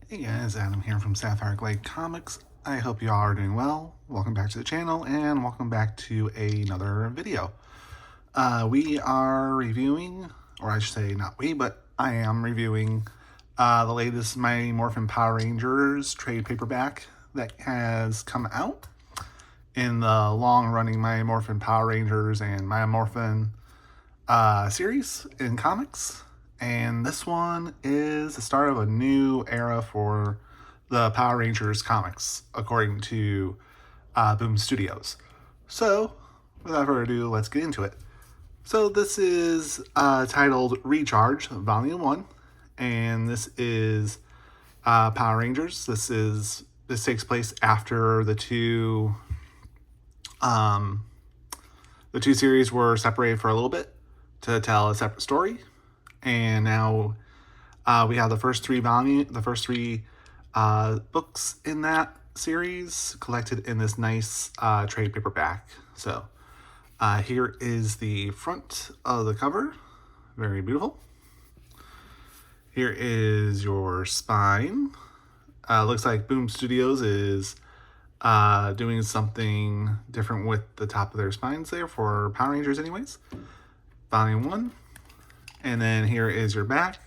Hey guys, Adam here from Sapphire Glade Comics. I hope you all are doing well. Welcome back to the channel and welcome back to another video. We are reviewing, or I should say not we, but I am reviewing the latest Mighty Morphin Power Rangers trade paperback that has come out in the long-running Mighty Morphin Power Rangers and Mighty Morphin series in comics. And this one is the start of a new era for the Power Rangers comics, according to Boom Studios. So, without further ado, let's get into it. So this is titled Recharge, Volume 1, and this is Power Rangers. This takes place after the two series were separated for a little bit to tell a separate story. And now we have the first three books in that series collected in this nice trade paperback. So here is the front of the cover. Very beautiful. Here is your spine. Looks like Boom Studios is doing something different with the top of their spines there for Power Rangers anyways. Volume 1. And then here is your back.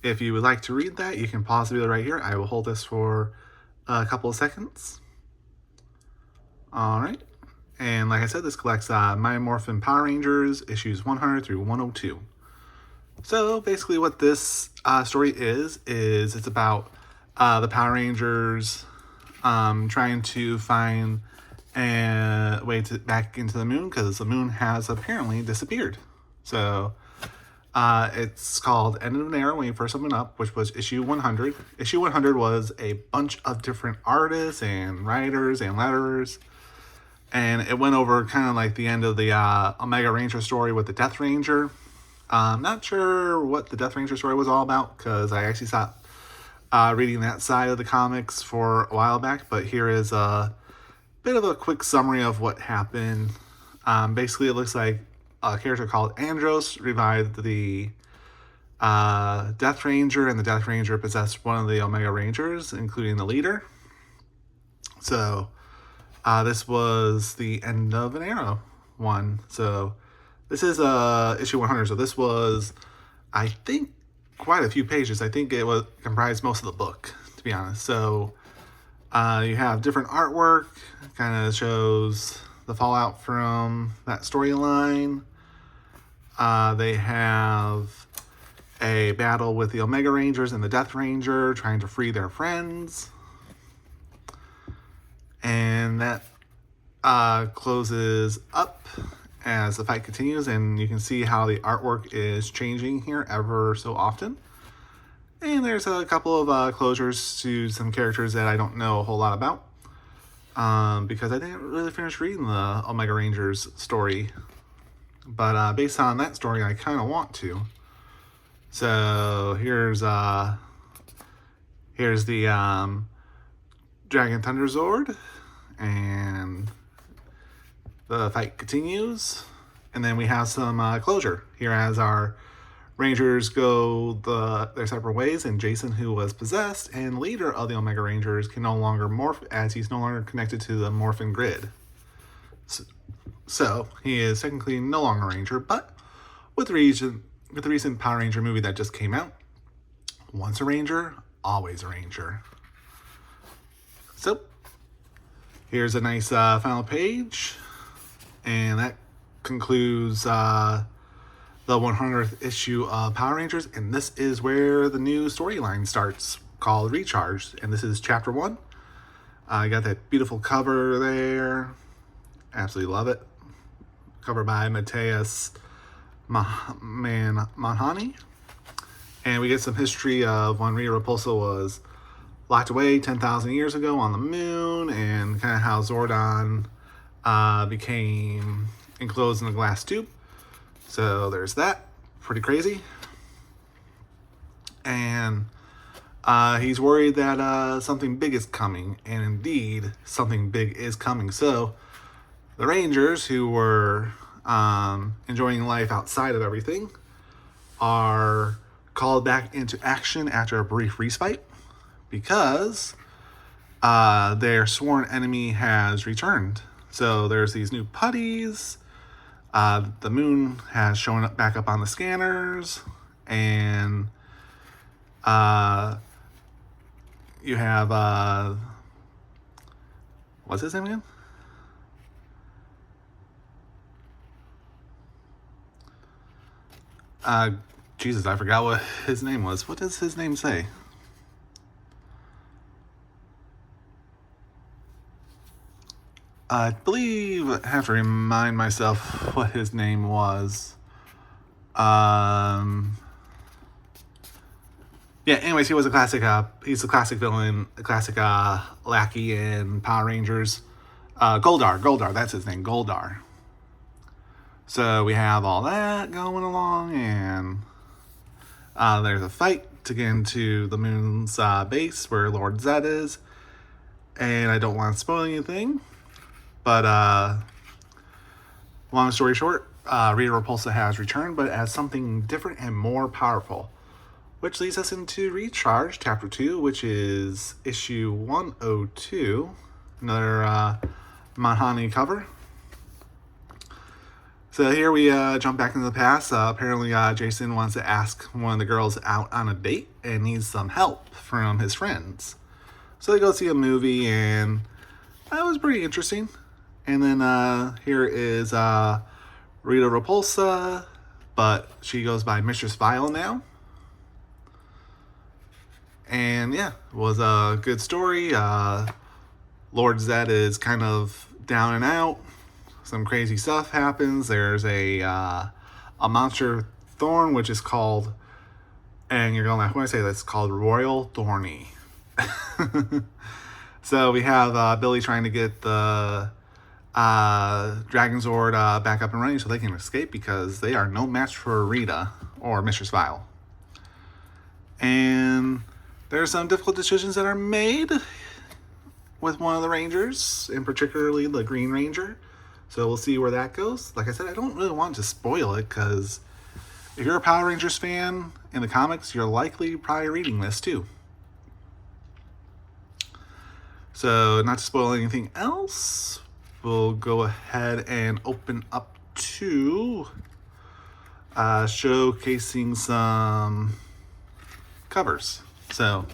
If you would like to read that, you can pause the video right here. I will hold this for a couple of seconds. All right. And like I said, this collects Mighty Morphin Power Rangers issues 100 through 102. So basically what this story is it's about the Power Rangers trying to find a way back into the moon because the moon has apparently disappeared. So it's called End of an Era when you first opened up, which was issue 100. Issue 100 was a bunch of different artists and writers and letterers. And it went over kind of like the end of the Omega Ranger story with the Death Ranger. Not sure what the Death Ranger story was all about because I actually stopped reading that side of the comics for a while back. But here is a bit of a quick summary of what happened. Basically, it looks like a character called Andros revived the Death Ranger, and the Death Ranger possessed one of the Omega Rangers, including the leader. So this was the End of an Era one. So this is issue 100. So this was, I think, quite a few pages. I think it was comprised most of the book, to be honest. So you have different artwork, kind of shows the fallout from that storyline. They have a battle with the Omega Rangers and the Death Ranger trying to free their friends. And that closes up as the fight continues, and you can see how the artwork is changing here ever so often. And there's a couple of closures to some characters that I don't know a whole lot about because I didn't really finish reading the Omega Rangers story. But based on that story, I kind of want to. So here's the Dragon Thunder Zord, and the fight continues. And then we have some closure here as our Rangers go their separate ways, and Jason, who was possessed and leader of the Omega Rangers, can no longer morph as he's no longer connected to the Morphin grid. So he is technically no longer a Ranger, but with the recent Power Ranger movie that just came out, once a Ranger, always a Ranger. So here's a nice final page, and that concludes the 100th issue of Power Rangers, and this is where the new storyline starts, called Recharge, and this is chapter 1. I got that beautiful cover there. Absolutely love it. Cover by Mateus Manhani. And we get some history of when Rita Repulsa was locked away 10,000 years ago on the moon, and kind of how Zordon became enclosed in a glass tube. So there's that. Pretty crazy. And he's worried that something big is coming, and indeed, something big is coming. So the Rangers, who were enjoying life outside of everything, are called back into action after a brief respite because their sworn enemy has returned. So there's these new putties. The moon has shown up back up on the scanners, and you have what's his name again? Jesus, I forgot what his name was. What does his name say? I believe I have to remind myself what his name was. Yeah, anyways, he was a classic, he's a classic villain, a classic lackey in Power Rangers. Goldar, that's his name, Goldar. So we have all that going along, and there's a fight to get into the moon's base where Lord Zed is. And I don't want to spoil anything, but long story short, Rita Repulsa has returned, but as something different and more powerful. Which leads us into Recharge, Chapter 2, which is issue 102. Another Manhani cover. So here we jump back into the past. Apparently Jason wants to ask one of the girls out on a date and needs some help from his friends. So they go see a movie, and that was pretty interesting. And then here is Rita Repulsa, but she goes by Mistress Vile now. And yeah, it was a good story. Lord Zed is kind of down and out. Some crazy stuff happens. There's a monster thorn, which is called, and you're going to laugh when I say that's called Royal Thorny. So we have Billy trying to get the Dragon Zord back up and running so they can escape, because they are no match for Rita or Mistress Vile. And there are some difficult decisions that are made with one of the Rangers, and particularly the Green Ranger. So we'll see where that goes. Like I said, I don't really want to spoil it, because if you're a Power Rangers fan in the comics, you're likely probably reading this too. So not to spoil anything else, we'll go ahead and open up to showcasing some covers. So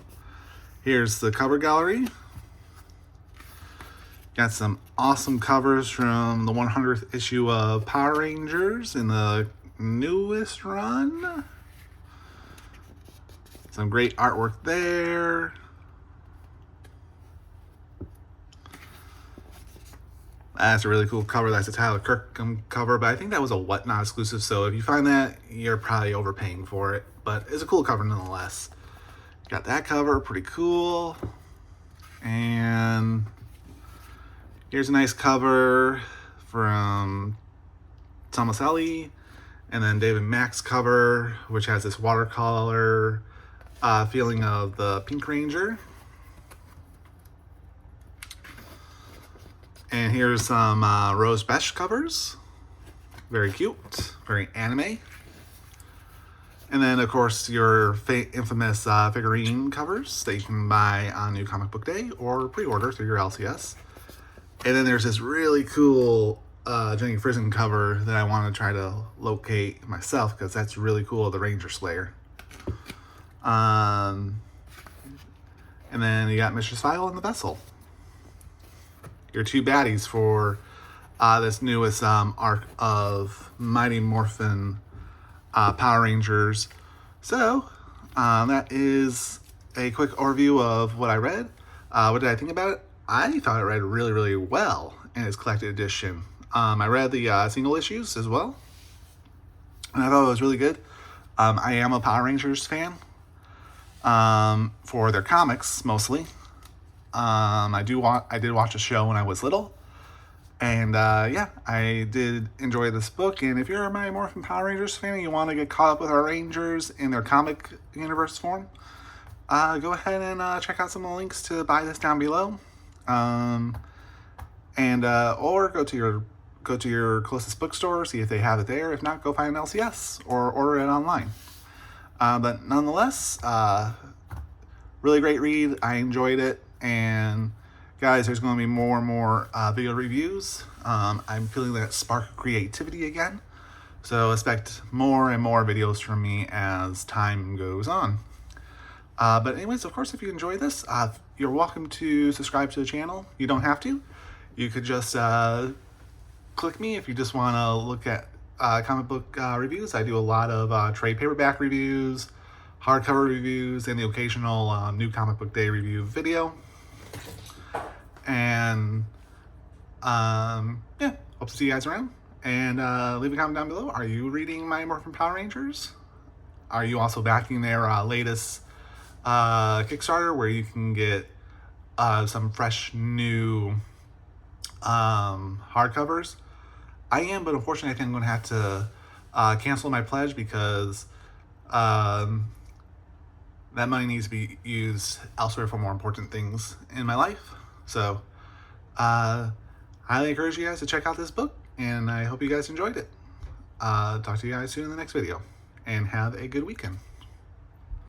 here's the cover gallery. Got some awesome covers from the 100th issue of Power Rangers in the newest run. Some great artwork there. That's a really cool cover. That's a Tyler Kirkham cover, but I think that was a Whatnot exclusive, so if you find that, you're probably overpaying for it. But it's a cool cover nonetheless. Got that cover, pretty cool. And here's a nice cover from Tomaselli. And then David Mack's cover, which has this watercolor feeling of the Pink Ranger. And here's some Rose Besh covers. Very cute, very anime. And then, of course, your infamous figurine covers that you can buy on New Comic Book Day or pre-order through your LCS. And then there's this really cool Jenny Frison cover that I want to try to locate myself, because that's really cool, the Ranger Slayer. And then you got Mistress Vile and the Vessel. Your two baddies for this newest arc of Mighty Morphin Power Rangers. So that is a quick overview of what I read. What did I think about it? I thought it read really, really well in its collected edition. I read the single issues as well, and I thought it was really good. I am a Power Rangers fan for their comics mostly. I did watch a show when I was little, and yeah, I did enjoy this book. And if you're a Mighty Morphin Power Rangers fan and you want to get caught up with our Rangers in their comic universe form, go ahead and check out some of the links to buy this down below, or go to your closest bookstore, see if they have it there. If not, go find an LCS or order it online. But nonetheless, really great read. I enjoyed it, and guys, there's going to be more and more video reviews. I'm feeling that spark of creativity again, so expect more and more videos from me as time goes on. But anyways, of course, if you enjoy this, you're welcome to subscribe to the channel. You don't have to. You could just click me if you just want to look at comic book reviews. I do a lot of trade paperback reviews, hardcover reviews, and the occasional new comic book day review video. And yeah, hope to see you guys around. And leave a comment down below. Are you reading my Morphin Power Rangers? Are you also backing their latest Kickstarter, where you can get some fresh new hardcovers? I am, but unfortunately I think I'm going to have to cancel my pledge, because that money needs to be used elsewhere for more important things in my life. So highly encourage you guys to check out this book, and I hope you guys enjoyed it. Talk to you guys soon in the next video, and have a good weekend.